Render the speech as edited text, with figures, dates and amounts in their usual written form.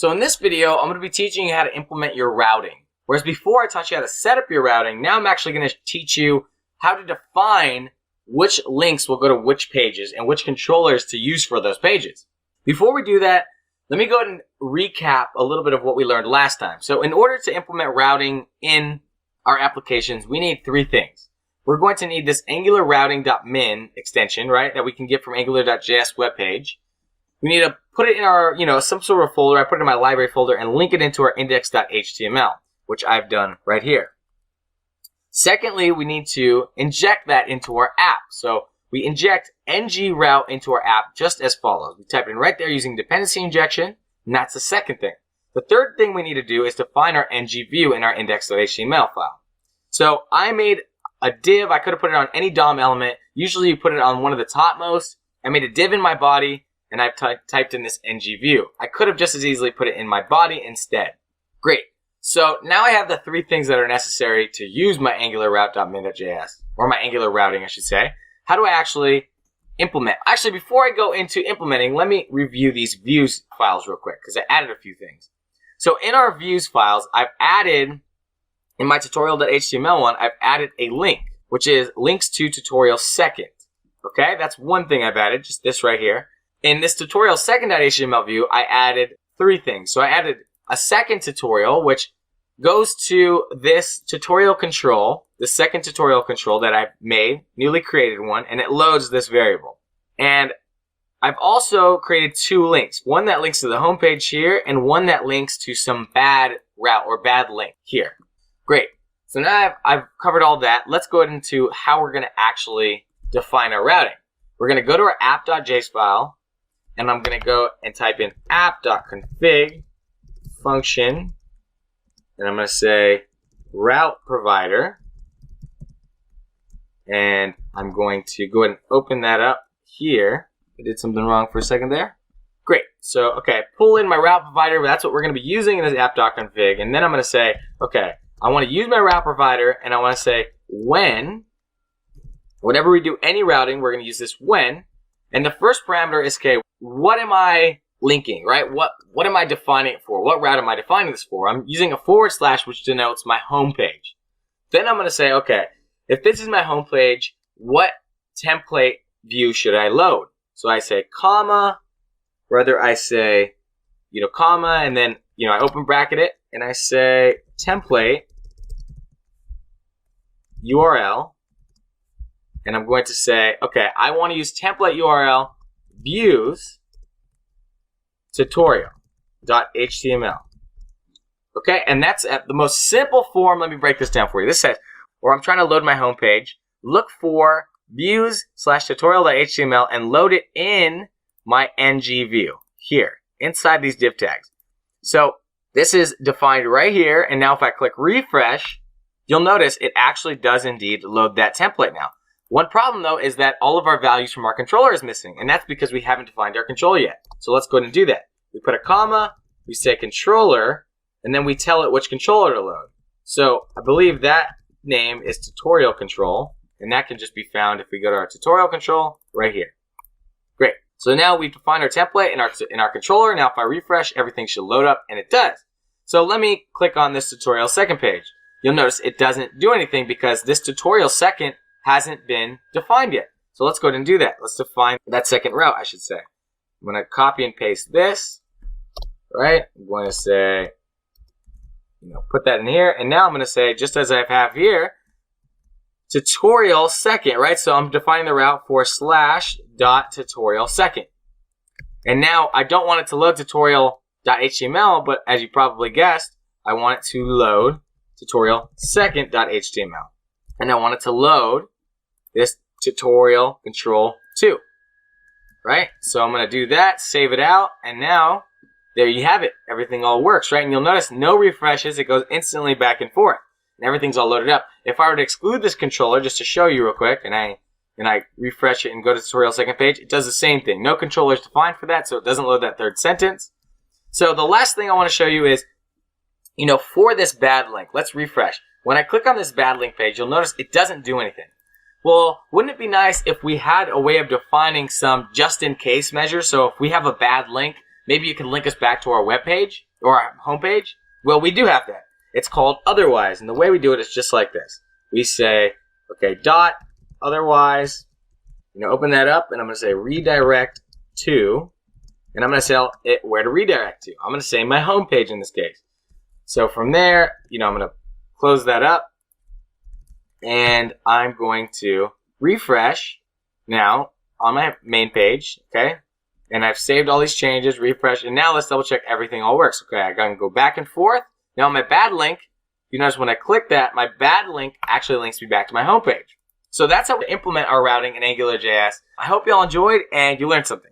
So in this video, I'm going to be teaching you how to implement your routing. Whereas before I taught you how to set up your routing, now I'm actually going to teach you how to define which links will go to which pages and which controllers to use for those pages. Before we do that, let me go ahead and recap a little bit of what we learned last time. So in order to implement routing in our applications, we need three things. We're going to need this AngularRouting.min extension, right, that we can get from Angular.js webpage. We need to put it in our, some sort of folder. I put it in my library folder and link it into our index.html, which I've done right here. Secondly, we need to inject that into our app. So we inject ng-route into our app just as follows. We type it in right there using dependency injection, and that's the second thing. The third thing we need to do is define our ng-view in our index.html file. So I made a div. I could have put it on any DOM element. Usually you put it on one of the topmost. I made a div in my body, and I've typed in this ng-view. I could have just as easily put it in my body instead. Great. So now I have the three things that are necessary to use my AngularRoute.min.js, or my Angular routing, I should say. How do I actually implement? Actually, before I go into implementing, let me review these views files real quick, because I added a few things. So in our views files, I've added, in my tutorial.html one, I've added a link, which is links to tutorial second. Okay, that's one thing I've added, just this right here. In this tutorial second.html view, I added three things. So I added a second tutorial, which goes to this tutorial control, the second tutorial control that I've made, newly created one, and it loads this variable. And I've also created two links, one that links to the home page here, and one that links to some bad route or bad link here. Great. So now I've covered all that. Let's go into how we're going to actually define our routing. We're going to go to our app.js file, and I'm going to go and type in app.config function, and I'm going to say route provider, and I'm going to go ahead and open that up here. I did something wrong for a second there. Great. So, okay, pull in my route provider. That's what we're going to be using in this app.config, and then I'm going to say, okay, I want to use my route provider, and I want to say when, whenever we do any routing, we're going to use this when, and the first parameter is, okay, what am I linking, right? What am I defining it for? What route am I defining this for? I'm using a /, which denotes my home page. Then I'm going to say, okay, if this is my home page, what template view should I load? So I say comma, rather I say, comma, and then, I open bracket it, and I say template URL, and I'm going to say, okay, I want to use template URL views tutorial.html. Okay, and that's at the most simple form. Let me break this down for you. This says, or I'm trying to load my home page, look for views/tutorial.html and load it in my ng-view here inside these div tags. So this is defined right here, and now if I click refresh, you'll notice it actually does indeed load that template now. One problem though is that all of our values from our controller is missing, and that's because we haven't defined our controller yet. So let's go ahead and do that. We put a comma, we say controller, and then we tell it which controller to load. So I believe that name is tutorial control, and that can just be found if we go to our tutorial control right here. Great. So now we've defined our template in our controller. Now if I refresh, everything should load up, and it does. So let me click on this tutorial second page. You'll notice it doesn't do anything because this tutorial second hasn't been defined yet. So let's go ahead and do that. Let's define that second route, I should say. I'm going to copy and paste this, right? I'm going to say, put that in here. And now I'm going to say, just as I have here, tutorial second, right? So I'm defining the route for /.tutorial second. And now I don't want it to load tutorial.html, but as you probably guessed, I want it to load tutorial second.html. And I want it to load this tutorial control 2, right? So I'm going to do that, save it out, and now there you have it. Everything all works, right? And you'll notice no refreshes. It goes instantly back and forth, and everything's all loaded up. If I were to exclude this controller, just to show you real quick, and I refresh it and go to tutorial second page, it does the same thing. No controller is defined for that, so it doesn't load that third sentence. So the last thing I want to show you is, for this bad link, let's refresh. When I click on this bad link page, you'll notice it doesn't do anything. Well, wouldn't it be nice if we had a way of defining some just-in-case measures? So if we have a bad link, maybe you can link us back to our web page or our homepage. Well, we do have that. It's called otherwise, and the way we do it is just like this. We say, okay, dot otherwise. Open that up, and I'm going to say redirect to, and I'm going to tell it where to redirect to. I'm going to say my home page in this case. So from there, I'm going to close that up, and I'm going to refresh now on my main page, okay? And I've saved all these changes, refresh, and now let's double check everything all works. Okay, I can go back and forth. Now my bad link, you notice when I click that, my bad link actually links me back to my home page. So that's how we implement our routing in AngularJS. I hope you all enjoyed and you learned something.